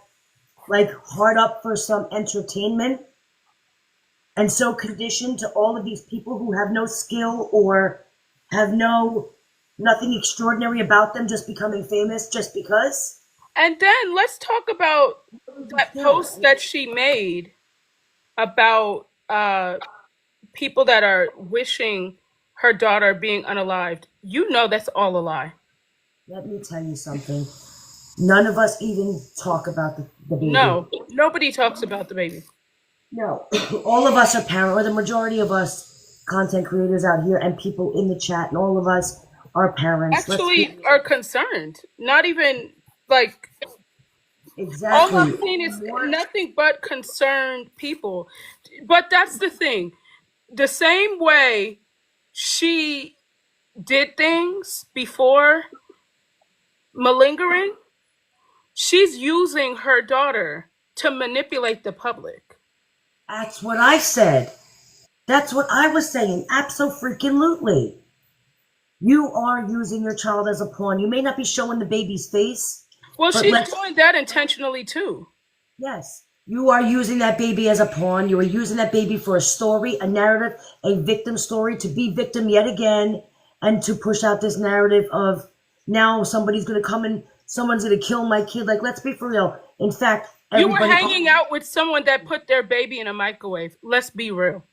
like hard up for some entertainment and so conditioned to all of these people who have no skill or have nothing extraordinary about them, just becoming famous just because? And then let's talk about that post that she made about people that are wishing her daughter being unalived. You know that's all a lie. Let me tell you something. None of us even talk about the baby. No, nobody talks about the baby. No. All of us are parents, or the majority of us content creators out here and people in the chat, and all of us are parents. Actually are concerned. Not even like Exactly. all I've seen is nothing but concerned people. But that's the thing. The same way she did things before malingering, she's using her daughter to manipulate the public. That's what I said. That's what I was saying. Abso-freaking-lutely. You are using your child as a pawn. You may not be showing the baby's face. Well, she's doing that intentionally too. Yes. You are using that baby as a pawn. You are using that baby for a story, a narrative, a victim story, to be victim yet again, and to push out this narrative of now somebody's going to come and someone's going to kill my kid. Like, let's be for real. In fact, you were hanging out with someone that put their baby in a microwave. Let's be real.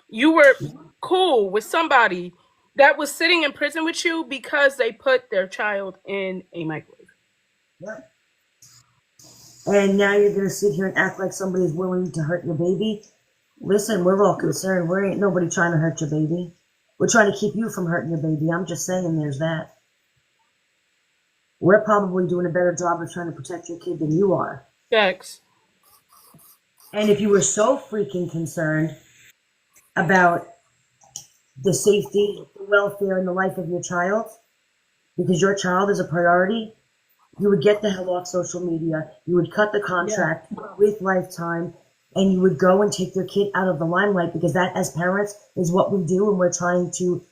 You were cool with somebody that was sitting in prison with you because they put their child in a microwave. Yeah. And now you're going to sit here and act like somebody's willing to hurt your baby? Listen, we're all concerned. We ain't nobody trying to hurt your baby. We're trying to keep you from hurting your baby. I'm just saying there's that. We're probably doing a better job of trying to protect your kid than you are. Facts. And if you were so freaking concerned about the safety, the welfare, and the life of your child, because your child is a priority, you would get the hell off social media. You would cut the contract with Lifetime, and you would go and take your kid out of the limelight, because that, as parents, is what we do, and we're trying to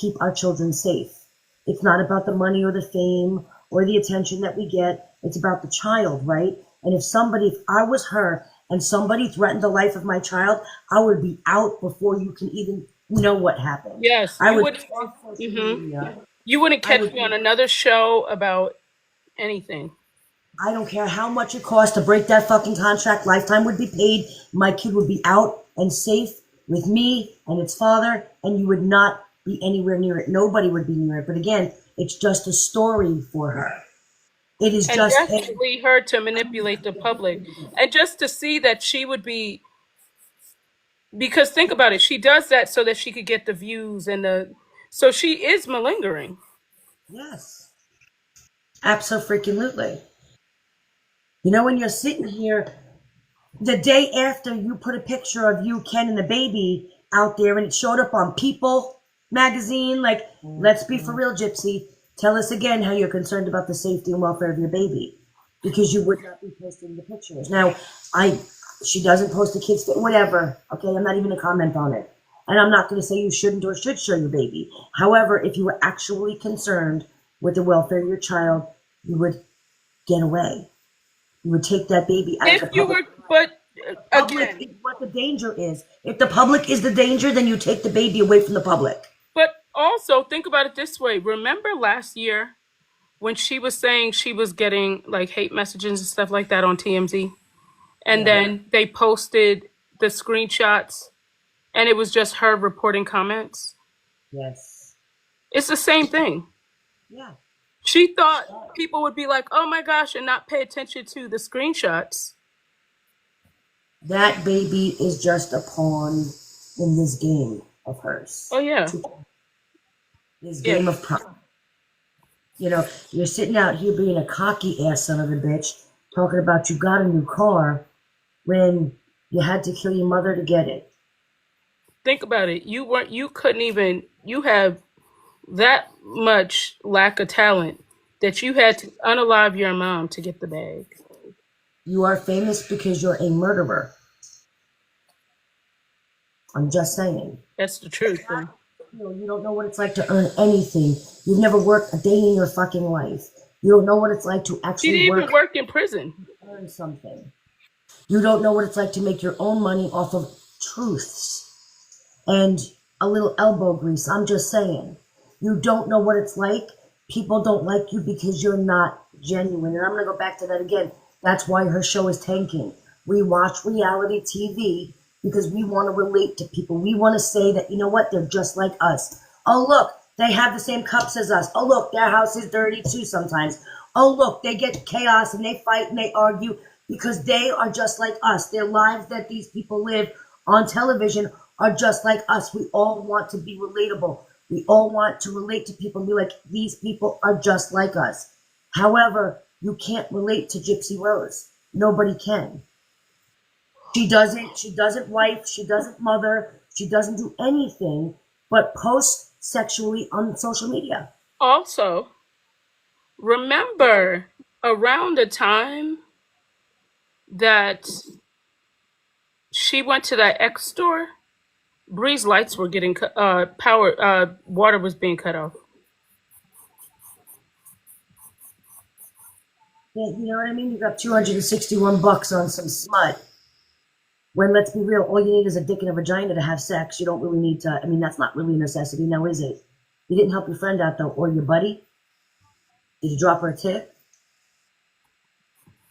keep our children safe. It's not about the money or the fame or the attention that we get. It's about the child, right? And if I was her and somebody threatened the life of my child, I would be out before you can even know what happened. Yes. I would. You wouldn't catch me on another show about anything. I don't care how much it costs to break that fucking contract. Lifetime would be paid. My kid would be out and safe with me and its father, and you would not be anywhere near it. Nobody would be near it. But again, it's just a story for her. It is and just definitely her to manipulate the public, and just to see that she would be. Because think about it, she does that so that she could get the views so she is malingering. Yes. Abso-freaking-lutely. You know, when you're sitting here, the day after you put a picture of you, Ken, and the baby out there, and it showed up on People magazine, like, let's be for real, Gypsy. Tell us again how you're concerned about the safety and welfare of your baby, because you would not be posting the pictures. Now, she doesn't post the kids, whatever. Okay, I'm not even going to comment on it. And I'm not going to say you shouldn't or should show your baby. However, if you were actually concerned with the welfare of your child, you would get away. You would take that baby out of the public. But public is what the danger is. If the public is the danger, then you take the baby away from the public. But also, think about it this way. Remember last year when she was saying she was getting like hate messages and stuff like that on TMZ? And then they posted the screenshots, and it was just her reporting comments. Yes. It's the same thing. Yeah. She thought people would be like, oh my gosh, and not pay attention to the screenshots. That baby is just a pawn in this game of hers. Oh, yeah. This game of power. You know, you're sitting out here being a cocky ass son of a bitch, talking about you got a new car when you had to kill your mother to get it. Think about it. You have that much lack of talent that you had to unalive your mom to get the bag. You are famous because you're a murderer. I'm just saying. That's the truth, though. You don't know what it's like to earn anything. You've never worked a day in your fucking life. You don't know what it's like to She actually didn't even work in prison. earn something. You don't know what it's like to make your own money off of truths and a little elbow grease. I'm just saying. You don't know what it's like. People don't like you because you're not genuine. And I'm going to go back to that again. That's why her show is tanking. We watch reality TV because we want to relate to people. We want to say that, you know what, they're just like us. Oh, look, they have the same cups as us. Oh, look, their house is dirty too sometimes. Oh, look, they get chaos and they fight and they argue because they are just like us. Their lives that these people live on television are just like us. We all want to be relatable. We all want to relate to people and be like, these people are just like us. However, you can't relate to Gypsy Rose. Nobody can. She doesn't wife, she doesn't mother, she doesn't do anything but post sexually on social media. Also, remember around the time that she went to that X store, Bree's lights were getting water was being cut off. Yeah, you know what I mean? You got $261 on some smut. When, let's be real, all you need is a dick and a vagina to have sex. You don't really need to, I mean, that's not really a necessity now, is it? You didn't help your friend out, though, or your buddy? Did you drop her a tip?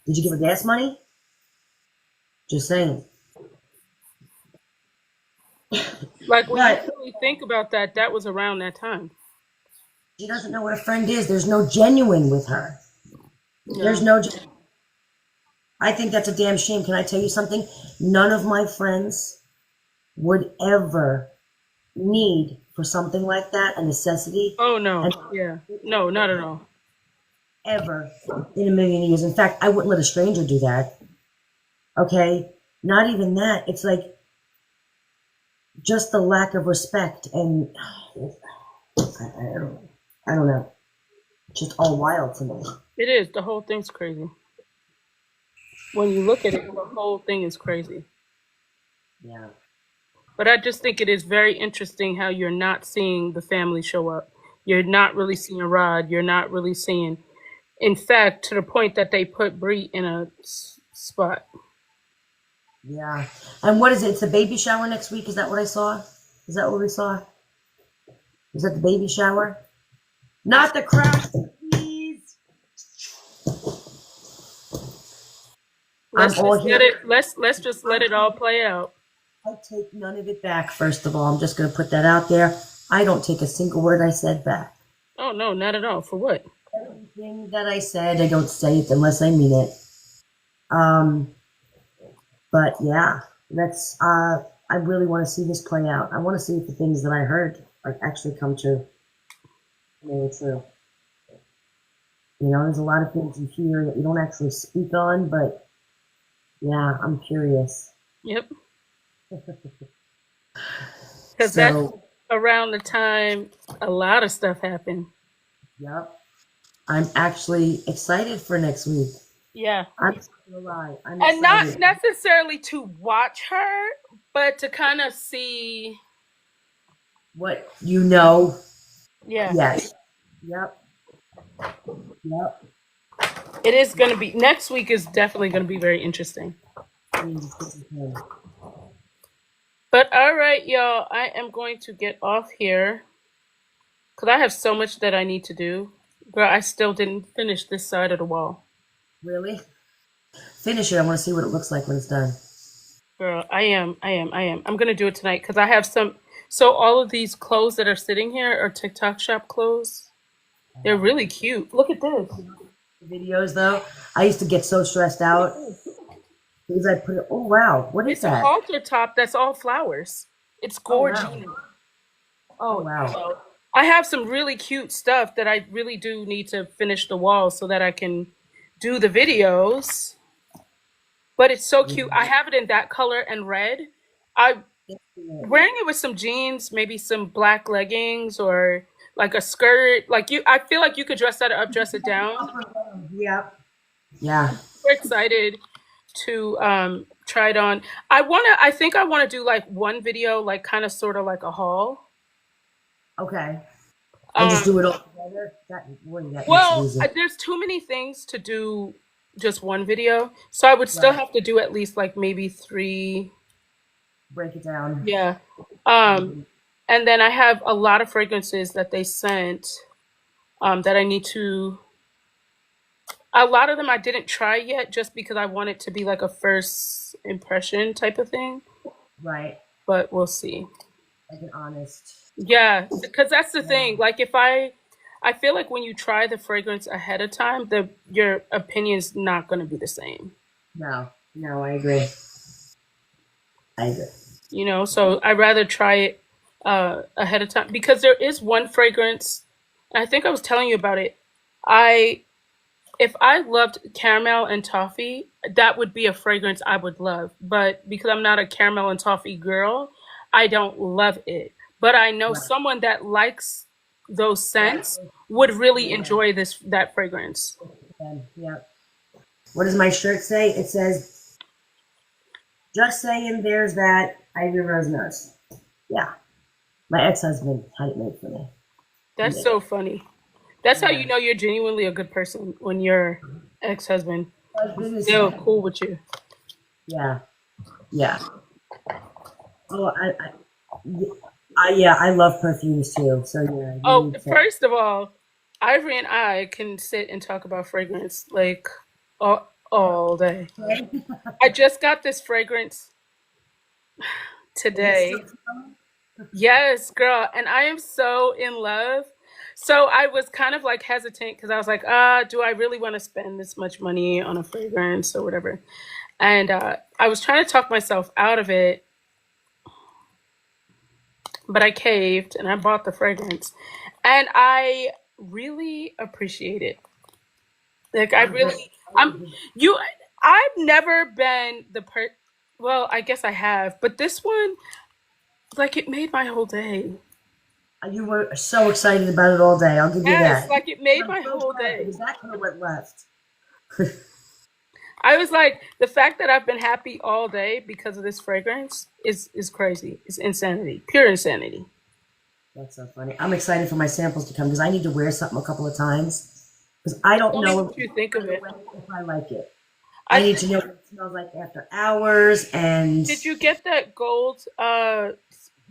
Did you give her gas money? Just saying. Like, when you really think about that, that was around that time. She doesn't know what a friend is. There's no genuine with her. No. There's no. I think that's a damn shame. Can I tell you something? None of my friends would ever need for something like that, a necessity. Oh, no. Yeah. No, not at all. Ever in a million years. In fact, I wouldn't let a stranger do that. Okay? Not even that. It's like just the lack of respect and I don't know. Just all wild to me. It is. The whole thing's crazy. When you look at it, the whole thing is crazy. Yeah. But I just think it is very interesting how you're not seeing the family show up. You're not really seeing Rod. You're not really seeing, in fact, to the point that they put Bree in a spot. Yeah. And what is it? It's the baby shower next week. Is that what I saw? Is that what we saw? Is that the baby shower? Not the crash, please. Let's just let it all play out. I take none of it back, first of all. I'm just going to put that out there. I don't take a single word I said back. Oh, no, not at all. For what? Everything that I said, I don't say it unless I mean it. But yeah, I really want to see this play out. I want to see if the things that I heard actually come true. They were true. You know, there's a lot of things you hear that you don't actually speak on, but yeah, I'm curious. Yep. Because that's around the time a lot of stuff happened. Yep. I'm actually excited for next week. Yeah. I'm not gonna lie. I'm and excited. not necessarily to watch her, but to kind of see what you know. Yeah. Yes. Yep. Yep. It is going to be, next week is definitely going to be very interesting. But all right, y'all, I am going to get off here because I have so much that I need to do. Girl, I still didn't finish this side of the wall. Really? Finish it. I want to see what it looks like when it's done. Girl, I am. I'm going to do it tonight because I have some. So all of these clothes that are sitting here are TikTok shop clothes. They're really cute. Look at this. Videos, though, I used to get so stressed out because I put it. Oh wow, what is that? It's a halter top that's all flowers. It's gorgeous. Oh wow. I have some really cute stuff that I really do need to finish the wall so that I can do the videos. But it's so cute. I have it in that color and red. Wearing it with some jeans, maybe some black leggings or like a skirt. I feel like you could dress that up, dress it down. Yeah. Yeah. We're excited to try it on. I think I want to do like one video, like kind of sort of like a haul. Okay. And just Um, do it all together? That makes it well, easy. there's too many things to do just one video, so I would still Right. have to do at least like maybe three. Break it down. Yeah. Um, and then I have a lot of fragrances that they sent that I need to. A lot of them I didn't try yet, just because I want it to be like a first impression type of thing. Right. But we'll see. Like an honest. Yeah, because that's the thing. Like if I feel like when you try the fragrance ahead of time, your opinion's not going to be the same. No, I agree. You know, so I'd rather try it ahead of time, because there is one fragrance, and I think I was telling you about it. If I loved caramel and toffee, that would be a fragrance I would love. But because I'm not a caramel and toffee girl, I don't love it. But I know someone that likes those scents would really enjoy that fragrance. Yeah. What does my shirt say? It says, "Just saying, there's that Ivy Rose nose." Yeah. My ex-husband had it made for me. That's so funny. That's how you know you're genuinely a good person, when your ex-husband is still cool with you. Yeah. Yeah. Oh, I love perfumes too. So yeah. Oh, first of all, Ivory and I can sit and talk about fragrance like all day. I just got this fragrance today. Yes, girl, and I am so in love. So I was kind of like hesitant, because I was like, do I really want to spend this much money on a fragrance or whatever? And I was trying to talk myself out of it, but I caved and I bought the fragrance, and I really appreciate it. Like I've never been well, I guess I have, but this one, like, it made my whole day. You were so excited about it all day. I'll give you that. Like it made my whole day. Because that could have went left. I was like, the fact that I've been happy all day because of this fragrance is crazy. It's insanity, pure insanity. That's so funny. I'm excited for my samples to come, because I need to wear something a couple of times, because I don't know what you think of it. If I like it. I need to know what it smells like after hours. And did you get that gold,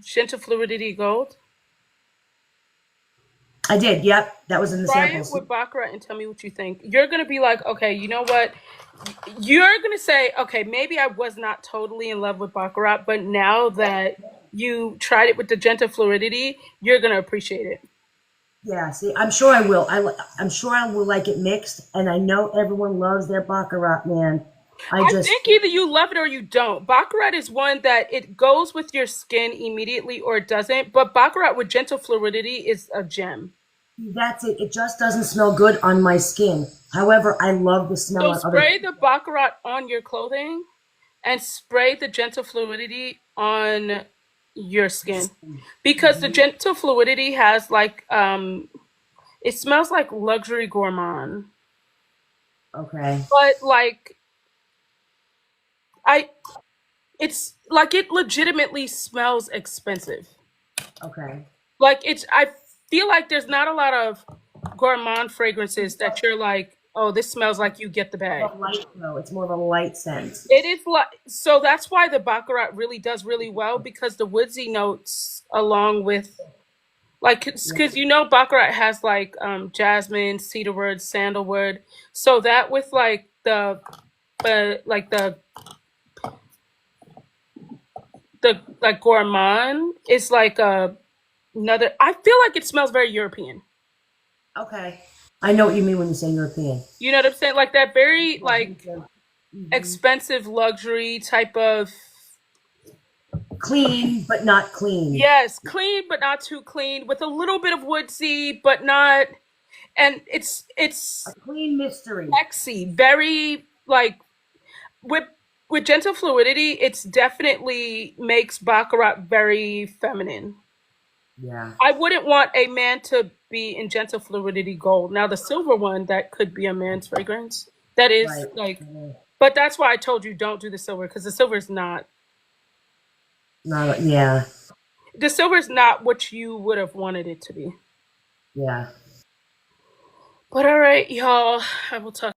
Gentle Fluidity gold? I did. Yep, that was in the Try samples. it with Baccarat and tell me what you think. You're gonna be like, okay, you know what? You're gonna say, okay, maybe I was not totally in love with Baccarat, but now that you tried it with the Gentle Fluidity, you're gonna appreciate it. Yeah, see, I'm sure I will. I'm sure I will like it mixed, and I know everyone loves their Baccarat, man. I think either you love it or you don't. Baccarat is one that it goes with your skin immediately or it doesn't, but Baccarat with Gentle Fluidity is a gem. That's it. It just doesn't smell good on my skin. However, I love the smell. So spray the Baccarat on your clothing and spray the Gentle Fluidity on your skin, because the Gentle Fluidity has like it smells like luxury gourmand. Okay. But like it's like, it legitimately smells expensive. Okay. Like I feel like there's not a lot of gourmand fragrances that you're like, oh, this smells like you get the bag. Light though. It's more of a light scent. It is like, so that's why the Baccarat really does really well, because the woodsy notes, along with like, because you know Baccarat has like jasmine, cedarwood, sandalwood. So that with like the like gourmand is like another. I feel like it smells very European. Okay, I know what you mean when you say European. You know what I'm saying? Like that very like expensive luxury type of clean but not clean. Yes, clean but not too clean, with a little bit of woodsy but not, and it's a clean mystery. Sexy, very like with Gentle Fluidity, it's definitely makes Baccarat very feminine. Yeah. I wouldn't want a man to be in Gentle Fluidity gold. Now the silver one, that could be a man's fragrance. That is like, But that's why I told you don't do the silver, because the silver is not. Yeah. The silver is not what you would have wanted it to be. Yeah. But all right, y'all. I will talk